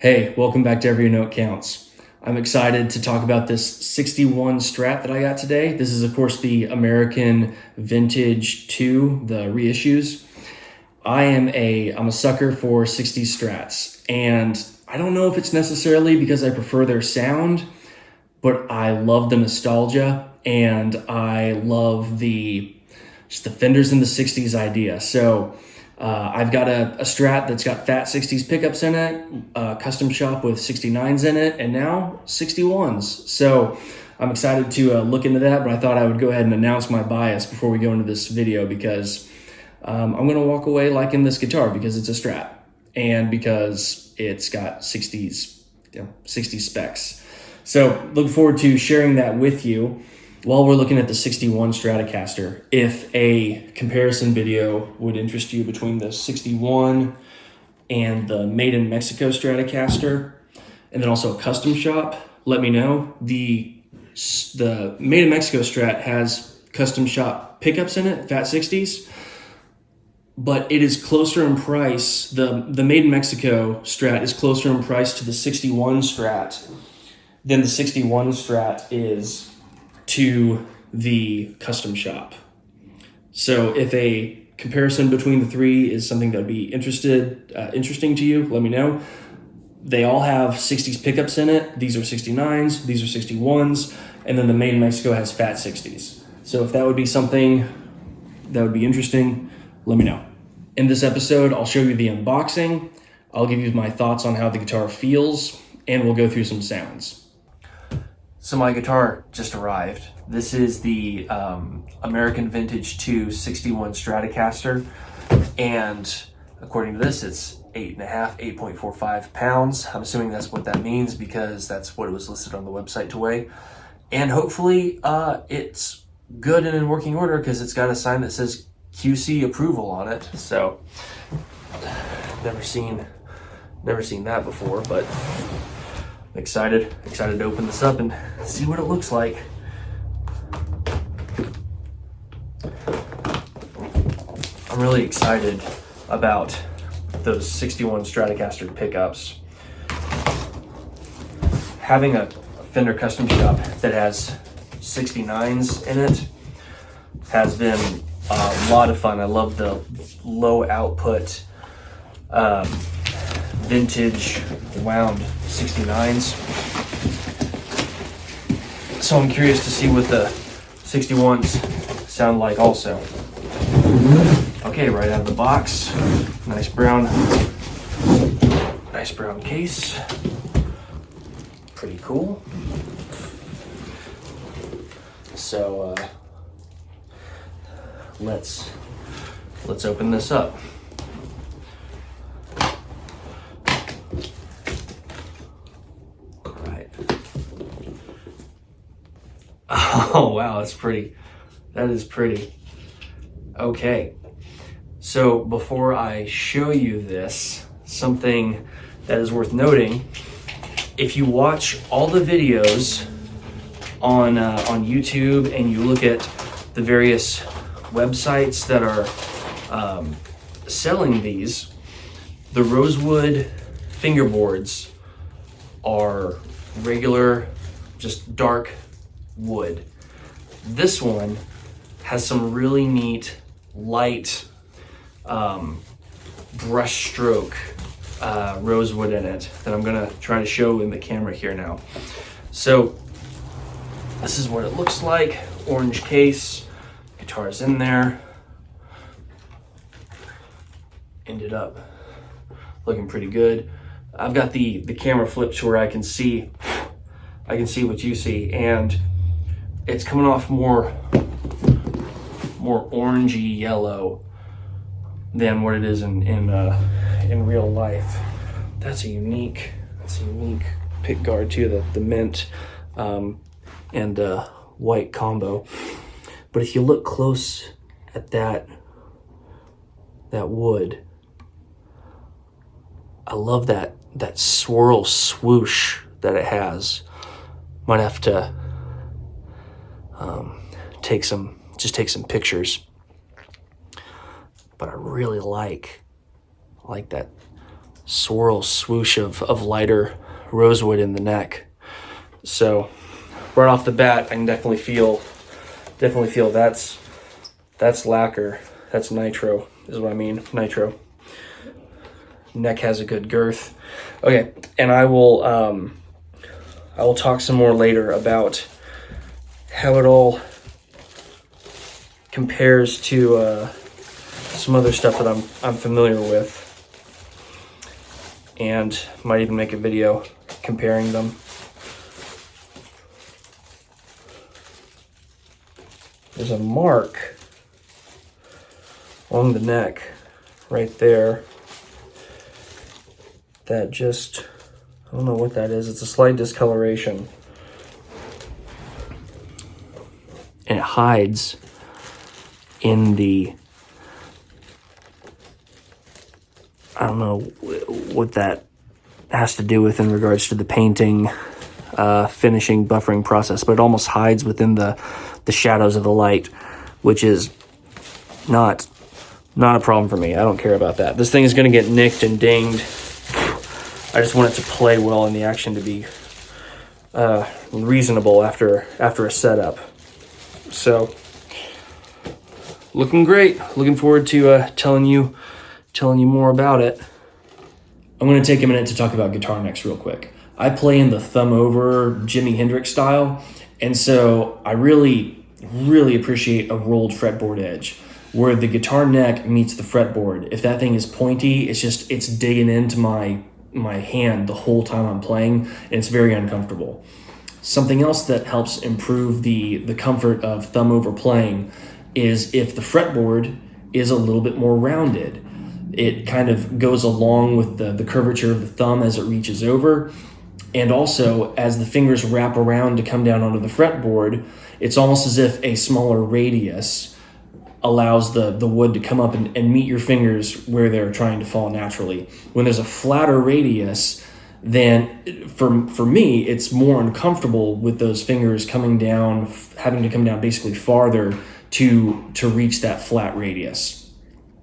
Hey, welcome back to Every Note Counts. I'm excited to talk about this 61 Strat that I got today. This is, of course, the American Vintage 2, the reissues. I'm a sucker for 60s Strats, and I don't know if it's necessarily because I prefer their sound, but I love the nostalgia and I love just the Fenders in the 60s idea. So I've got a Strat that's got fat 60s pickups in it, a custom shop with 69s in it, and now 61s. So I'm excited to look into that, but I thought I would go ahead and announce my bias before we go into this video because I'm going to walk away liking this guitar because it's a Strat and because it's got 60s, 60s specs. So look forward to sharing that with you while we're looking at the 61 Stratocaster. If a comparison video would interest you between the 61 and the Made in Mexico Stratocaster, and then also a custom shop, let me know. The Made in Mexico Strat has custom shop pickups in it, fat 60s, but it is closer in price. The Made in Mexico Strat is closer in price to the 61 Strat than the 61 Strat is to the custom shop. So if a comparison between the three is something that would be interesting to you, let me know. They all have 60s pickups in it. These are 69s, these are 61s, and then the Made in Mexico has fat 60s. So if that would be something that would be interesting, let me know. In this episode, I'll show you the unboxing, I'll give you my thoughts on how the guitar feels, and we'll go through some sounds. So my guitar just arrived. This is the American Vintage 2 61 Stratocaster, and according to this, it's 8.45 pounds. I'm assuming that's what that means because that's what it was listed on the website to weigh. And hopefully it's good and in working order because it's got a sign that says QC approval on it. So never seen that before, but excited to open this up and see what it looks like. I'm really excited about those 61 Stratocaster pickups. Having a Fender custom shop that has 69s in it has been a lot of fun. I love the low output vintage wound 69s. So I'm curious to see what the 61s sound like also. Okay, right out of the box, nice brown case. Pretty cool. So let's open this up. Oh, wow, that's pretty. That is pretty. Okay, so before I show you this, something that is worth noting, if you watch all the videos on YouTube and you look at the various websites that are selling these, the rosewood fingerboards are regular, just dark wood. This one has some really neat light brush stroke rosewood in it that I'm gonna try to show in the camera here now. So this is what it looks like. Orange case, guitar's in there. Ended up looking pretty good. I've got the camera flipped to where I can see what you see, and it's coming off more orangey yellow than what it is in real life. That's a unique pick guard too, the mint and white combo. But if you look close at that wood, I love that swirl swoosh that it has. Might have to take some pictures, but I really like that swirl swoosh of lighter rosewood in the neck. So right off the bat, I can definitely feel that's lacquer. That's nitro is what I mean, nitro. Neck has a good girth. Okay, and I will talk some more later about how it all compares to some other stuff that I'm familiar with, and might even make a video comparing them. There's a mark on the neck right there that just, I don't know what that is. It's a slight discoloration. And it hides in the, I don't know what that has to do with in regards to the painting, finishing, buffering process, but it almost hides within the shadows of the light, which is not a problem for me. I don't care about that. This thing is going to get nicked and dinged. I just want it to play well and the action to be reasonable after a setup. So, looking great. Looking forward to telling you more about it. I'm going to take a minute to talk about guitar necks real quick. I play in the thumb over Jimi Hendrix style, and so I really appreciate a rolled fretboard edge where the guitar neck meets the fretboard. If that thing is pointy, it's digging into my hand the whole time I'm playing, and it's very uncomfortable. Something else that helps improve the comfort of thumb over playing is if the fretboard is a little bit more rounded. It kind of goes along with the curvature of the thumb as it reaches over, and also as the fingers wrap around to come down onto the fretboard, it's almost as if a smaller radius allows the wood to come up and meet your fingers where they're trying to fall naturally. When there's a flatter radius, then for me, it's more uncomfortable with those fingers coming down, having to come down basically farther to reach that flat radius.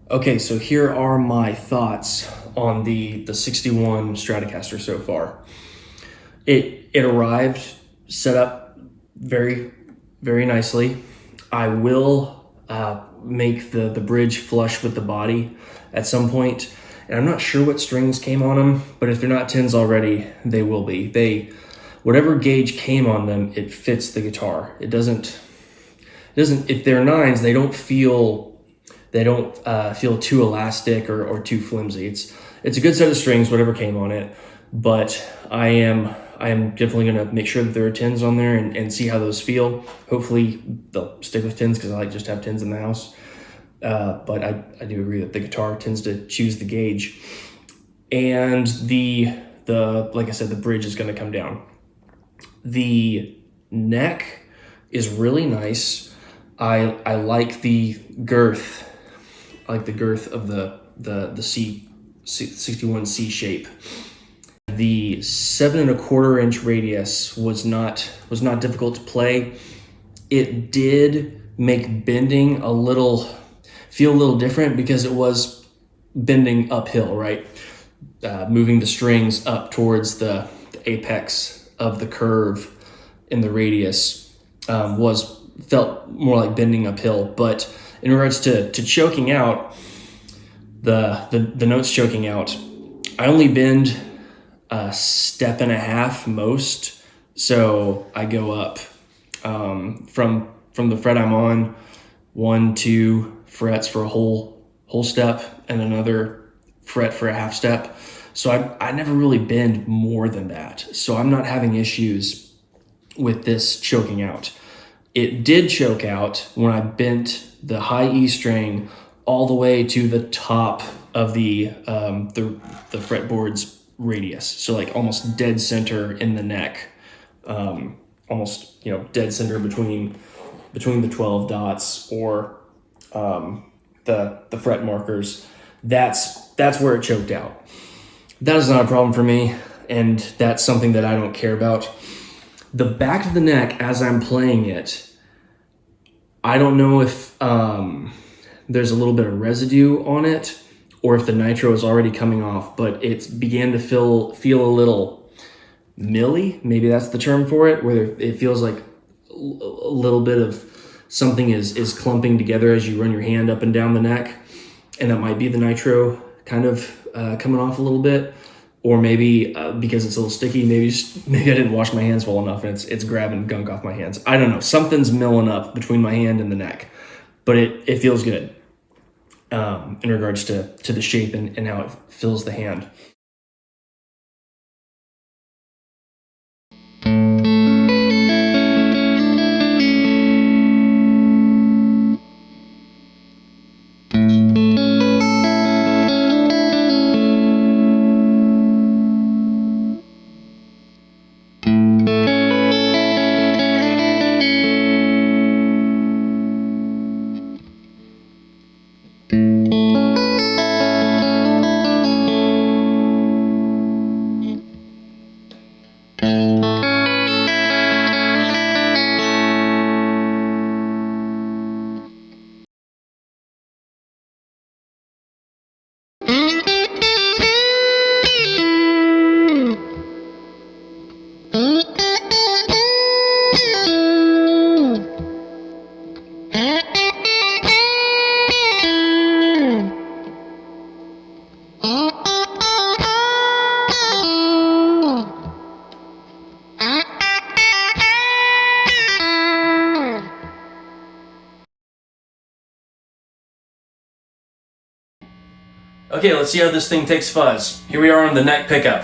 Okay, so here are my thoughts on the 61 Stratocaster so far. It arrived set up very, very nicely. I will make the bridge flush with the body at some point, and I'm not sure what strings came on them, but if they're not 10s already, they will be. Whatever gauge came on them, it fits the guitar. It doesn't. If they're 9s, they don't feel too elastic or too flimsy. It's a good set of strings, whatever came on it, but I am definitely going to make sure that there are 10s on there and see how those feel. Hopefully they'll stick with 10s because I like just to have 10s in the house. But I do agree that the guitar tends to choose the gauge. And the like I said, the bridge is going to come down. The neck is really nice. I like the girth. I like the girth of the C 61C shape. The 7 1/4 inch radius was not difficult to play. It did make bending feel a little different because it was bending uphill, right? Moving the strings up towards the apex of the curve in the radius felt more like bending uphill. But in regards to choking out, the notes choking out, I only bend a step and a half most. So I go up from the fret I'm on, 1, 2 frets for a whole step and another fret for a half step. So I never really bend more than that. So I'm not having issues with this choking out. It did choke out when I bent the high E string all the way to the top of the fretboard's radius. So like almost dead center in the neck, almost dead center between the 12 dots or the fret markers. That's where it choked out. That is not a problem for me, and that's something that I don't care about. The back of the neck, as I'm playing it, I don't know if there's a little bit of residue on it or if the nitro is already coming off, but it's began to feel a little milly. Maybe that's the term for it, where it feels like a little bit of something is clumping together as you run your hand up and down the neck, and that might be the nitro kind of coming off a little bit. Or maybe because it's a little sticky, maybe I didn't wash my hands well enough and it's grabbing gunk off my hands. I don't know. Something's milling up between my hand and the neck, but it feels good in regards to the shape and how it fills the hand. Okay, let's see how this thing takes fuzz. Here we are on the neck pickup.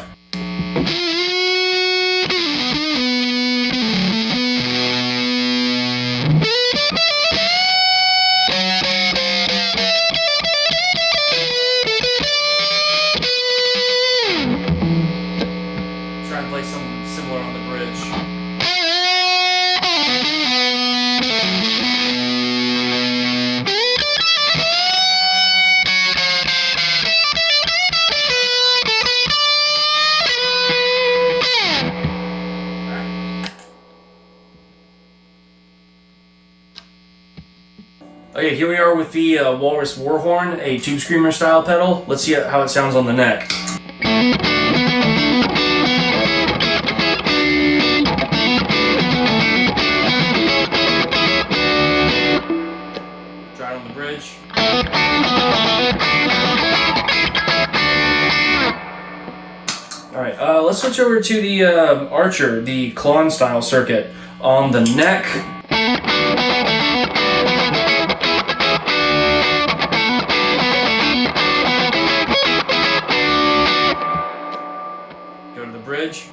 Try and play something similar on the bridge. Okay, here we are with the Walrus Warhorn, a tube screamer style pedal. Let's see how it sounds on the neck. Try it on the bridge. Alright, let's switch over to the Archer, the Klon style circuit. On the neck, go to the bridge.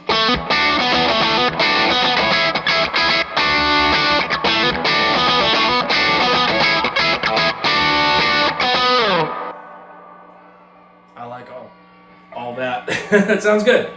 I like all that. That sounds good.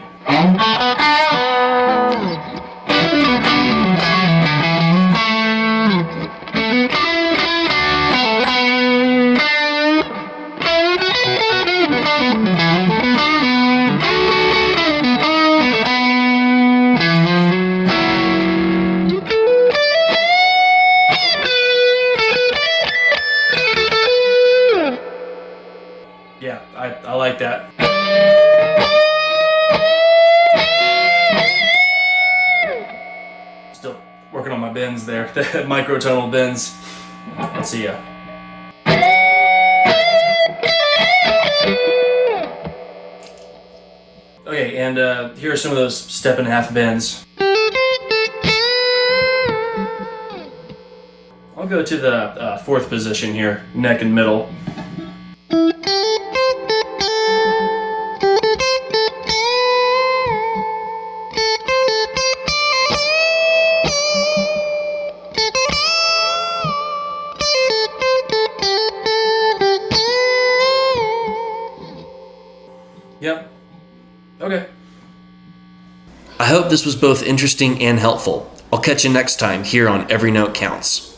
Yeah, I like that. Still working on my bends there, the microtonal bends. Let's see ya. Okay, and here are some of those step and a half bends. I'll go to the fourth position here, neck and middle. Yep. Okay. I hope this was both interesting and helpful. I'll catch you next time here on Every Note Counts.